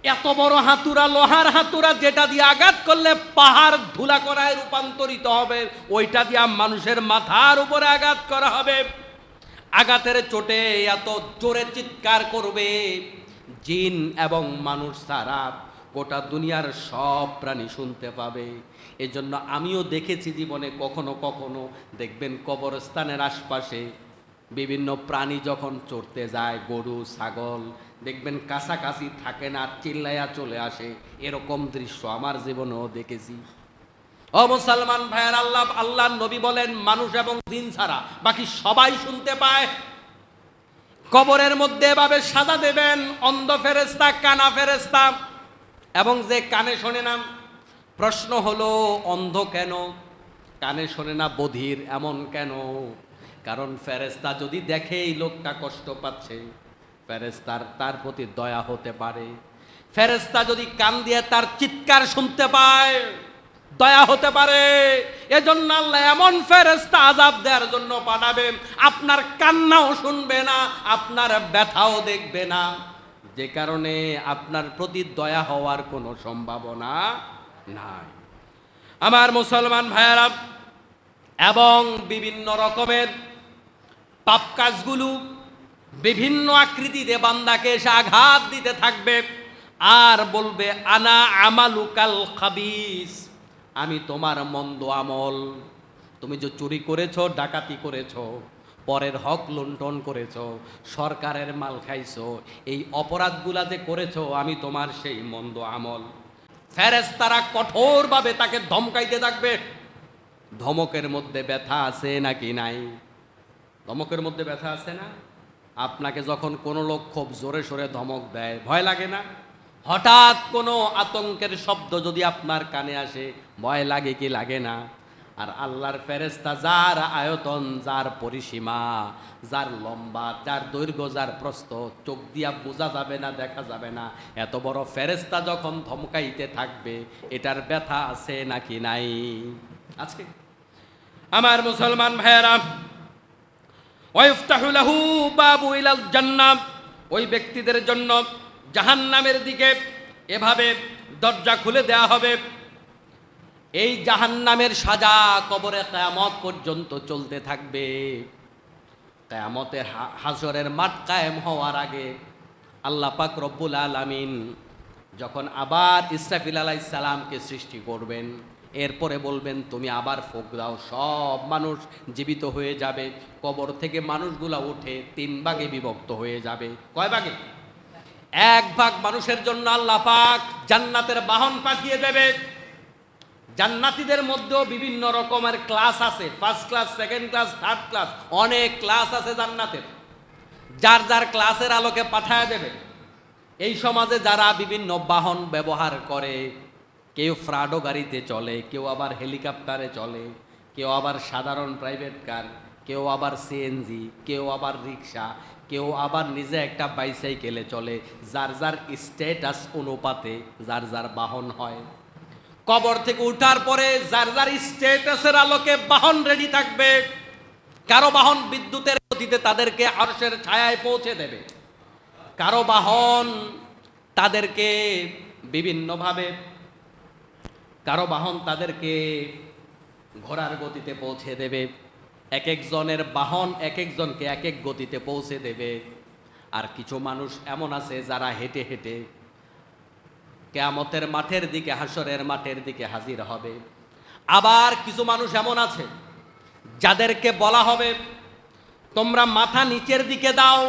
এত বড় হাতুড়া, লোহার হাতুড়া, যেটা দিয়ে আঘাত করলে পাহাড় ধুলা করায় রূপান্তরিত হবে, ওইটা দিয়ে মানুষের মাথার উপরে আঘাত করা হবে। আঘাতের চোটে এত জোরে চিৎকার করবে, জিন এবং মানুষ ছাড়া গোটা দুনিয়ার সব প্রাণী শুনতে পাবে। এজন্য আমিও দেখেছি জীবনে, কখনো কখনো দেখবেন কবরস্থানের আশপাশে বিভিন্ন প্রাণী যখন চড়তে যায়, গরু ছাগল, দেখবেন কাছাকাছি থাকে না, চিল্লাইয়া চলে আসে। এরকম দৃশ্য আমার জীবনেও দেখেছি। ও মুসলমান ভাইয়ার, আল্লাহ নবী বলেন মানুষ এবং জিন ছাড়া বাকি সবাই শুনতে পায়। কবরের মধ্যে এভাবে সাজা দেবেন অন্ধ ফেরেশতা, কানা ফেরেশতা, এবং যে কানে শোনে না। প্রশ্ন হলো অন্ধ কেন, কানে শোনে না, বধির এমন কেন? কারণ ফেরেশতা যদি দেখে এই লোকটা কষ্ট পাচ্ছে, ফেরেশতার তার প্রতি দয়া হতে পারে। ফেরেশতা যদি কান দিয়ে তার চিৎকার শুনতে পায়, দয়া হতে পারে। এজন্য আল্লাহ এমন ফেরেশতা আযাব দেওয়ার জন্য পাঠাবে, আপনার কান্নাও শুনবে না, আপনার ব্যথাও দেখবে না, যে কারণে আপনার প্রতি দয়া হওয়ার কোনো সম্ভাবনা নাই। আমার মুসলমান ভাইয়েরা, এবং বিভিন্ন রকমের পাপ কাজগুলো বিভিন্ন আকৃতিতে বান্দাকে এসে আঘাত দিতে থাকবে আর বলবে আনা আমালুকাল খাবিস, আমি তোমার মন্দ আমল। তুমি যে চুরি করেছো, ডাকাতি করেছো, পরের হক লুণ্ঠন করেছো, সরকারের মাল খাইছো, এই অপরাধগুলা যে করেছো, আমি তোমার সেই মন্দ আমল। ফেরেশতারা কঠোরভাবে তাকে ধমকাইতে থাকবে। ধমকের মধ্যে ব্যথা আছে নাকি নাই? ধমকের মধ্যে ব্যথা আছে না? আপনাকে যখন কোনো লোক খুব জোরে সোরে ধমক দেয়, ভয় লাগে না? হঠাৎ কোনো আতঙ্কের শব্দ যদি আপনার কানে আসে, ভয় লাগে কি লাগে না? আর আল্লাহর ফেরেশতা, যার আয়তন, যার পরিসীমা, যার লম্বা, যার দৈর্ঘ্য, যার প্রস্থ চোখ দিয়া বোঝা যাবে না, দেখা যাবে না, এত বড় ফেরেশতা যখন ধমকাইতে থাকবে, এটার ব্যথা আছে নাকি নাই? আজকে আমার মুসলমান ভাইয়েরা, ওয়াইফতাহু লাহু বাবু ইলাল জান্নাহ, ওই ব্যক্তিদের জন্য জাহান্নামের দিকে এভাবে দরজা খুলে দেয়া হবে। এই জাহান্নামের সাজা কবরে কিয়ামত পর্যন্ত চলতে থাকবে। কিয়ামতের হাশরের মাঠ কায়েম হওয়ার আগে আল্লাহ পাক রব্বুল আলামিন যখন আবার ইসরাফিল আলাইহিস সালামকে সৃষ্টি করবেন, এরপরে বলবেন তুমি আবার ফুঁক দাও, সব মানুষ জীবিত হয়ে যাবে। কবর থেকে মানুষগুলা উঠে 3 ভাগে বিভক্ত হয়ে যাবে। কয় ভাগে? 1 ভাগ মানুষের জন্য আল্লাহ পাক জান্নাতের বাহন পাঠিয়ে দেবে। জান্নাতীদের মধ্যেও বিভিন্ন রকমের ক্লাস আছে, first class, second class, third class, অনেক ক্লাস আছে জান্নাতের। যার যার ক্লাসের আলোকে পাঠায় দেবে। এই সমাজে যারা বিভিন্ন বাহন ব্যবহার করে, কেউ ফ্রাডো গাড়িতে চলে, কেউ আবার হেলিকপ্টারে চলে, কেউ আবার সাধারণ প্রাইভেট কার, কেউ আবার সিএনজি, কেউ আবার রিক্সা, কেউ আবার নিজে একটা বাইসাইকেলে চলে। যার যার স্ট্যাটাস অনুপাতে যার যার বাহন হয়। কবর থেকে উঠার পরে যার যার স্ট্যাটাসের আলোকে বাহন রেডি থাকবে। কারো বাহন বিদ্যুতের গতিতে তাদেরকে আরশের ছায়ায় পৌঁছে দেবে, কারো বাহন তাদেরকে বিভিন্নভাবে, কারো বাহন তাদেরকে ঘোড়ার গতিতে পৌঁছে দেবে। এক একজনের বাহন এক একজনকে এক এক গতিতে পৌঁছে দেবে। আর কিছু মানুষ এমন আছে যারা হেঁটে হেঁটে কিয়ামতের মাঠের দিকে, হাসরের মাঠের দিকে হাজির হবে। আবার কিছু মানুষ এমন আছে যাদেরকে বলা হবে তোমরা মাথা নিচের দিকে দাও,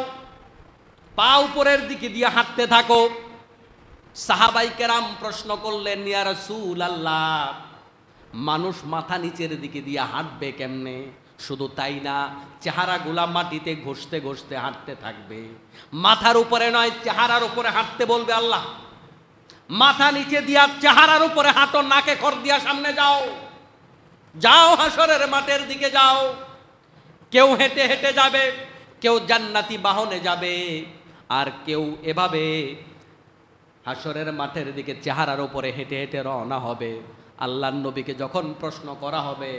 পা উপরের দিকে দিয়ে হাঁটতে থাকো। সাহাবাই কেরাম প্রশ্ন করলেন, ইয়া রাসূলুল্লাহ, মানুষ মাথা নিচের দিকে দিয়ে হাঁটবে কেমনে? শুধু তাই না, চেহারাগুলা মাটিতে ঘষতে ঘষতে হাঁটতে থাকবে। মাথার উপরে নয়, চেহারার উপরে হাঁটতে বলবে আল্লাহ। মাথা নিচে দিয়া চেহারার উপরে হাঁটো, নাকে খর দিয়া সামনে যাও, যাও হাসরের মাঠের দিকে যাও। কেউ হেঁটে হেঁটে যাবে, কেউ জান্নাতি বাহনে যাবে, আর কেউ এভাবে হাসরের মাঠের দিকে চেহারার উপরে হেঁটে হেঁটে রওনা হবে। আল্লাহর নবীকে যখন প্রশ্ন করা হবে,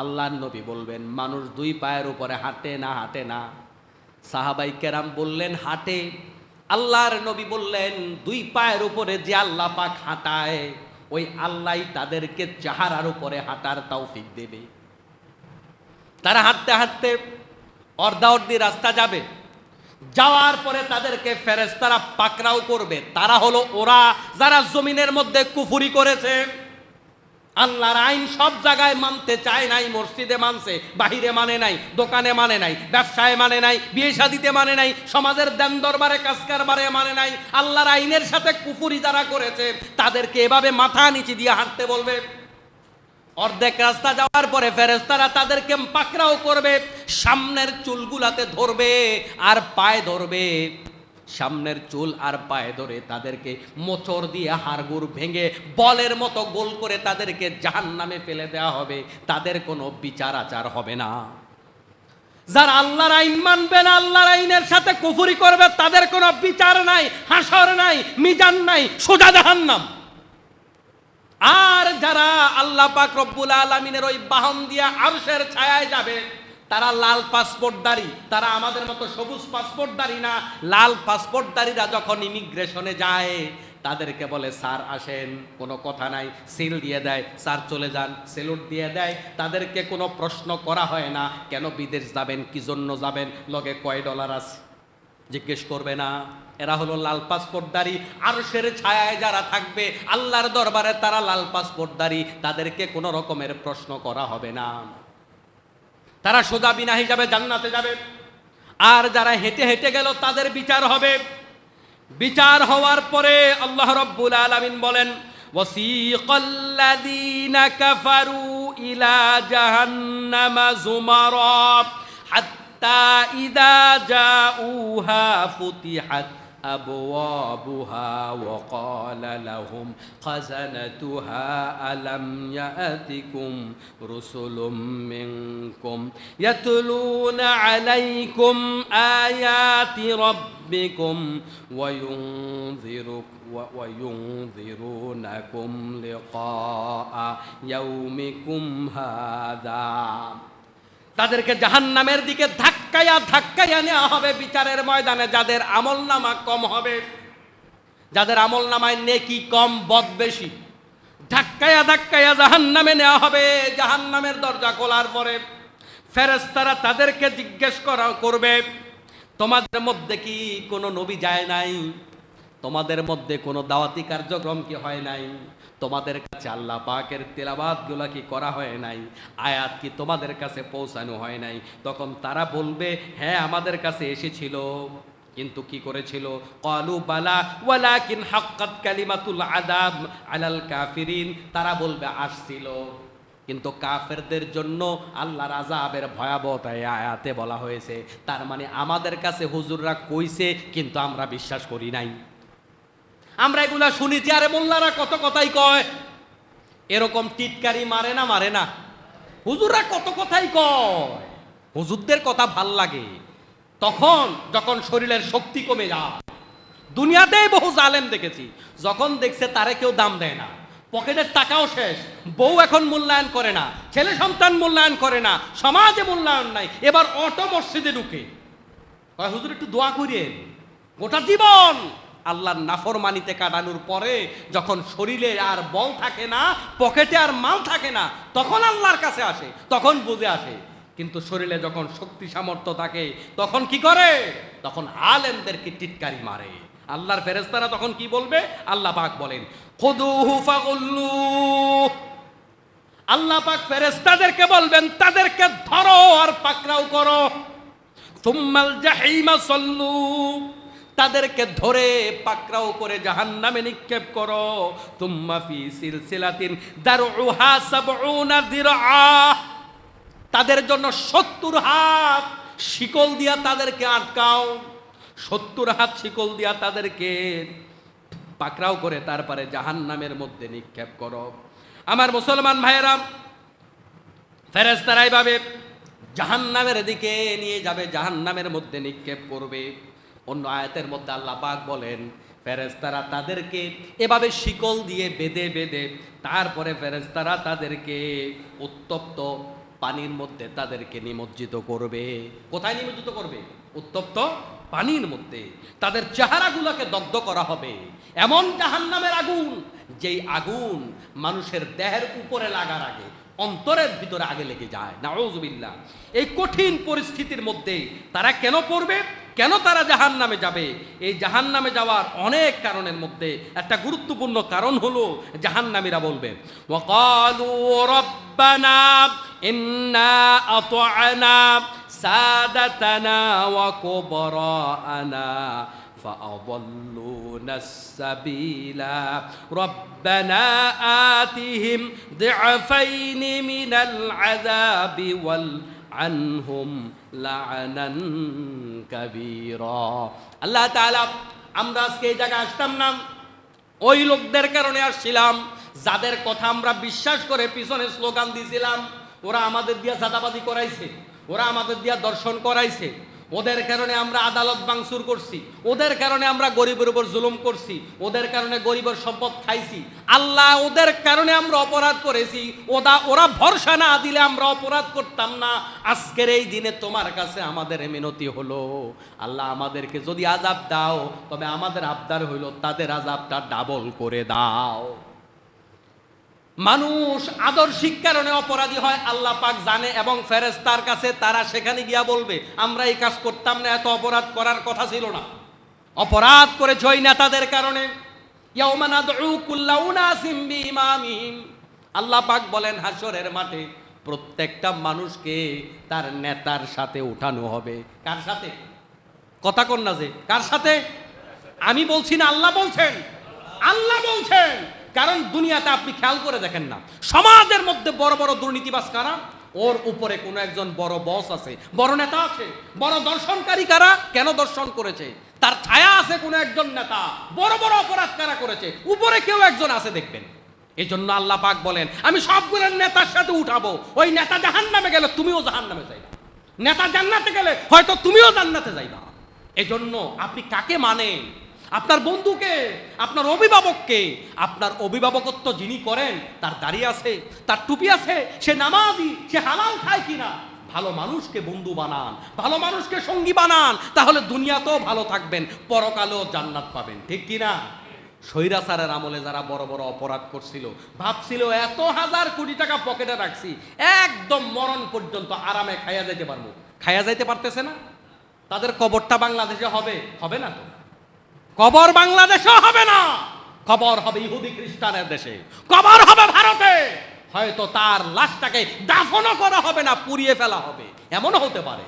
আল্লাহর নবী বলবেন মানুষ দুই পায়ের উপরে হাঁটে না হাঁটে না? সাহাবাই কেরাম বললেন হাঁটে। আল্লাহর নবী বললেন দুই পায়ের উপরে যে আল্লাহ পাক হাঁটায়, ওই আল্লাহই তাদেরকে চেহারার উপরে হাঁটার তৌফিক দেবে। তারা হাঁটতে হাঁটতে অর্ধাঅর্ধি রাস্তা যাবে, যাওয়ার পরে তাদেরকে ফেরেশতারা পাকড়াও করবে। তারা হলো ওরা যারা জমিনের মধ্যে কুফরি করেছে, আল্লাহর আইন সব জায়গায় মানতে চায় নাই। মসজিদে মানছে, বাহিরে মানে নাই, দোকানে মানে নাই, ব্যবসায় মানে নাই, বিয়ে শাদিতে মানে নাই, সমাজের দেন দরবারে কাজ কারবারে মানে নাই। আল্লাহর আইনের সাথে কুফরি যারা করেছে তাদেরকে এভাবে মাথা নিচে দিয়ে হাঁটতে বলবে। অর্ধেক রাস্তা যাওয়ার পরে ফেরেশতারা তাদেরকে পাকড়াও করবে, সামনের চুলগুলাতে ধরবে আর পায়ে ধরবে। সামনের চুল আর পায়ে ধরে তাদেরকে মোচড় দিয়ে হাড়গোড় ভেঙে বলের মতো গোল করে তাদেরকে জাহান্নামে ফেলে দেওয়া হবে। তাদের কোনো বিচার আচার হবে না। যারা আল্লাহর আইন মানবে না, আল্লাহর আইনের সাথে কুফরি করবে, তাদের কোনো বিচার নাই, হাসর নাই, মিজান নাই, সোজা জাহান্নাম। আর যারা আল্লাহ পাক রব্বুল আলামিনের ওই বাহন দিয়া আরশের ছায়ায় যাবে, তারা লাল পাসপোর্টধারী। তারা আমাদের মতো সবুজ পাসপোর্টধারী না। লাল পাসপোর্টধারীরা যখন ইমিগ্রেশনে যায় তাদেরকে বলে স্যার আসেন, কোনো কথা নাই, সিল দিয়ে দেয়, স্যার চলে যান, সেলুট দিয়ে দেয়। তাদেরকে কোনো প্রশ্ন করা হয় না, কেন বিদেশ যাবেন, কি জন্য যাবেন, লগে কয় ডলার আছে, জিজ্ঞেস করবে না। এরা হলো লাল পাসপোর্টধারী। আরশের ছায়ায় যারা থাকবে আল্লাহর দরবারে, তারা লাল পাসপোর্টধারী, তাদেরকে কোনো রকমের প্রশ্ন করা হবে না। তারা সোজা বিনা হিসাবে জান্নাতে যাবে। আর যারা হেঁটে হেঁটে গেল তাদের বিচার হবে। বিচার হওয়ার পরে আল্লাহ রাব্বুল আলামিন বলেন, ওয়াসিকাল্লাযীনা কাফারু ইলা জাহান্নামা যুমারা হাত্তা ইযা জাউহা ফুতিহাত أبوابها وقال لهم خزنتها ألم يأتكم رسل منكم يتلون عليكم آيات ربكم وينذرونكم لقاء يومكم هذا। তাদেরকে জাহান্নামের দিকে ধাক্কায়া ধাক্কায়া নেওয়া হবে বিচারের ময়দানে। যাদের আমলনামা কম হবে, যাদের আমলনামায় নেকি কম, বদ বেশি, ধাক্কায়া ধাক্কায়া জাহান্নামে নেওয়া হবে। জাহান্নামের দরজা খোলার পরে ফেরেশতারা তাদেরকে জিজ্ঞেস করবে, তোমাদের মধ্যে কি কোনো নবী যায় নাই? তোমাদের মধ্যে কোনো দাওয়াতি কার্যক্রম কি হয় নাই? তোমাদের কাছে আল্লাহ পাকের তেলাওয়াতগুলো কি করা হয় নাই? আয়াত কি তোমাদের কাছে পৌঁছানো হয় নাই? তখন তারা বলবে হ্যাঁ আমাদের কাছে এসেছিল, কিন্তু কি করেছিল? ক্বালু বালা ওয়ালাকিন হাক্কাত কালিমাতুল আযাব আলাল কাফিরিন। তারা বলবে আসছিল, কিন্তু কাফেরদের জন্য আল্লাহর আযাবের ভয়াবহতা এই আয়াতে বলা হয়েছে। তার মানে আমাদের কাছে হুজুররা কইছে, কিন্তু আমরা বিশ্বাস করি নাই। আমরা এগুলা শুনেছি, আরে মোল্লারা কত কথাই কয়, এরকম টিটকারি মারে না? মারে না? হুজুররা কত কথাই কয়, হুজুরদের কথা ভাল লাগে তখন যখন শরীরের শক্তি কমে যায়। দুনিয়াতেই বহু জালেম দেখেছি, যখন দেখছে তারে কেউ দাম দেয় না, পকেটের টাকাও শেষ, বউ এখন মূল্যায়ন করে না, ছেলে সন্তান মূল্যায়ন করে না, সমাজে মূল্যায়ন নাই, এবার অটো মসজিদে ঢুকে কয় হুজুর একটু দোয়া করিয়েন। গোটা জীবন আল্লাহর নাফরমানিতে কাটানোর পরে যখন শরীরে আর বল থাকে না, পকেটে আর মাল থাকে না, তখন আল্লাহর কাছে আসে, তখন বুঝে আসে। কিন্তু শরীরে যখন শক্তি সামর্থ্য থাকে তখন কি করে? তখন আলেমদেরকে টিটকারি মারে। আল্লাহর ফেরেশতারা তখন কি বলবে? আল্লাহ পাক বলেন খুদুহু ফাগুল্লু, আল্লাহ পাক ফেরেশতাদেরকে বলবেন তাদেরকে ধরো আর পাকড়াও করো। সুম্মাল জাহিমা সাল্লু, তাদেরকে ধরে পাকড়াও করে জাহান্নামে নিক্ষেপ করো। তুম্মা ফি সিলসিলাতিন দারউহা সাবউনা যিরআ, তাদের জন্য 70 হাত শিকল দিয়া তাদেরকে আটকাও, 70 হাত শিকল দিয়া তাদেরকে পাকড়াও করে তারপরে জাহান্নামের মধ্যে নিক্ষেপ করো। আমার মুসলমান ভাইয়েরা, ফেরেশতারা এইভাবে জাহান্নামের দিকে নিয়ে যাবে, জাহান্নামের মধ্যে নিক্ষেপ করবে। অন্য আয়াতের মধ্যে আল্লাহ পাক বলেন ফেরেশতারা তাদেরকে এভাবে শিকল দিয়ে বেঁধে বেঁধে তারপরে ফেরেশতারা তাদেরকে উত্তপ্ত পানির মধ্যে তাদেরকে নিমজ্জিত করবে। কোথায় নিমজ্জিত করবে? উত্তপ্ত পানির মধ্যে। তাদের চেহারাগুলোকে দগ্ধ করা হবে। এমন জাহান্নামের আগুন, যেই আগুন মানুষের দেহের উপরে লাগার আগে অন্তরের ভিতরে আগে লেগে যায়। নাউযুবিল্লাহ। এই কঠিন পরিস্থিতির মধ্যে তারা কেন পড়বে, কেন তারা জাহান্নামে যাবে? এই জাহান্নামে যাওয়ার অনেক কারণের মধ্যে একটা গুরুত্বপূর্ণ কারণ হলো জাহান্নামীরা বলবে ওয়াকালু রাব্বানা ইন্না আতা'না সাদাতানা ওয়া কুবরা'ানা فأضلونا السبيل ربنا آتهم ضعفين من العذاب والعنهم لعنا كبيرا। আল্লাহ তাআলা, আমরা আজকে এই জায়গায় আসতাম না ওই লোকদের কারণে আসছিলাম যাদের কথা আমরা বিশ্বাস করে পিছনে স্লোগান দিয়েছিলাম। ওরা আমাদের দিয়া চাঁদাবাজি করাইছে, ওরা আমাদের দিয়া দর্শন করাইছে, ওদের কারণে আমরা আদালত ভাঙচুর করছি, ওদের কারণে আমরা গরিবের উপর জুলুম করছি, ওদের কারণে গরিবের সম্পদ খাইছি। আল্লাহ, ওদের কারণে আমরা অপরাধ করেছি, ওরা ভরসা না দিলে আমরা অপরাধ করতাম না। আজকের এই দিনে তোমার কাছে আমাদের মিনতি হলো, আল্লাহ আমাদেরকে যদি আযাব দাও তবে আমাদের আবদার হইল তাদের আযাবটা ডাবল করে দাও। মানুষ আদর্শিক কারণে অপরাধী হয়, আল্লাহ পাক জানে, এবং ফেরেশতার কাছে তারা সেখানে গিয়া বলবে আমরা এই কাজ করতাম না, এত অপরাধ করার কথা ছিল না, অপরাধ করেছে ওই নেতাদের কারণে। ইয়াউমা নাদউ কুল্লা উনাসিম বিইমামিহিম, আল্লাহ পাক বলেন হাসরের মাঠে প্রত্যেকটা মানুষকে তার নেতার সাথে উঠানো হবে। কার সাথে? কথা কন না যে কার সাথে? আমি বলছি না, আল্লাহ বলছেন, আল্লাহ বলছেন। কারণ দুনিয়াতে আপনি খেয়াল করে দেখেন না, সমাজের মধ্যে বড় বড় দুর্নীতিবাজ কারা? ওর উপরে কোনো একজন বড় বস আছে, বড় নেতা আছে। বড় দর্শনকারী কারা? কেন দর্শন করেছে? তার ছায়া আছে কোনো একজন নেতা। বড় বড় অপরাধ কারা করেছে? উপরে কেউ একজন আছে, দেখবেন। এই জন্য আল্লাহ পাক বলেন আমি সবগুলো নেতার সাথে উঠাবো। ওই নেতা জাহান্নামে গেলে তুমিও জাহান্নামে যাইবা, নেতা জান্নাতে গেলে হয়তো তুমিও জান্নাতে যাইবা। এজন্য আপনি কাকে মানেন? আপনার বন্ধুকে, আপনার অভিভাবককে। আপনার অভিভাবকত্ব যিনি করেন তার দাড়ি আছে, তার টুপি আছে, সে নামাজি, সে হালাল খায় কিনা। ভালো মানুষকে বন্ধু বানান, ভালো মানুষকে সঙ্গী বানান, তাহলে দুনিয়াতেও ভালো থাকবেন, পরকালেও জান্নাত পাবেন। ঠিক কিনা? স্বৈরাচারের আমলে যারা বড় বড় অপরাধ করছিল, ভাবছিল এত হাজার কোটি টাকা পকেটে রাখছি, একদম মরণ পর্যন্ত আরামে খাইয়া যাইতে পারবো, খাইয়া যাইতে পারতেছে না। তাদের কবরটা বাংলাদেশে হবে? হবে না তো। কবর বাংলাদেশে হবে না, কবর হবে ইহুদি খ্রিস্টানের দেশে, কবর হবে ভারতে। হয়তো তার লাশটাকে দাফনও করা হবে না, পুড়িয়ে ফেলা হবে, এমনও হতে পারে।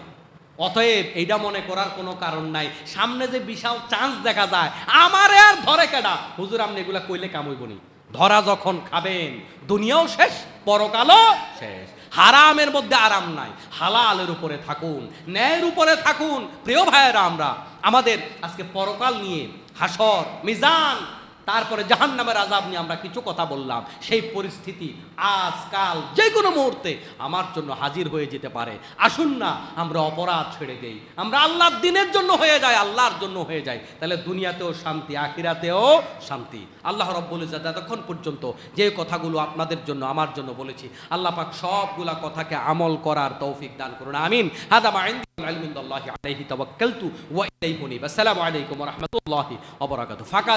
অতএব এইটা মনে করার কোনো কারণ নাই। সামনে যে বিশাল চান্স দেখা যায়, আমারে আর ধরে কেডা? হুজুর আপনি এগুলা কইলে কামইবনি। ধরা যখন খাবেন দুনিয়াও শেষ, পরকালও শেষ। হারামের মধ্যে আরাম নাই, হালালের উপরে থাকুন, ন্যায়ের উপরে থাকুন। প্রিয় ভাইয়েরা, আমরা আমাদের আজকে পরকাল নিয়ে, হাসর, মিজান, তারপরে জাহান্নামের আযাব নিয়ে আমরা কিছু কথা বললাম, সেই পরিস্থিতি আজকাল যে কোনো মুহূর্তে আমার জন্য হাজির হয়ে যেতে পারে। আসুন না আমরা অপরাধ ছেড়ে দেই, আমরা আল্লাহর দ্বীনের জন্য হয়ে যাই, আল্লাহর জন্য হয়ে যাই, তাহলে দুনিয়াতেও শান্তি, আখিরাতেও শান্তি। আল্লাহ রাব্বুল ইজ্জত এতক্ষণ পর্যন্ত যে কথাগুলো আপনাদের জন্য আমার জন্য বলেছি, আল্লাহ পাক সবগুলা কথাকে আমল করার তৌফিক দান করুন, আমিন। হাদা মা ইনদি আলমিন্দাল্লাহি আলাইহি তাওয়াক্কালতু ওয়া ইলাইহি উনীব। আসসালামু আলাইকুম ওয়া রাহমাতুল্লাহি ওয়া বারাকাতুহু। ফাঁকা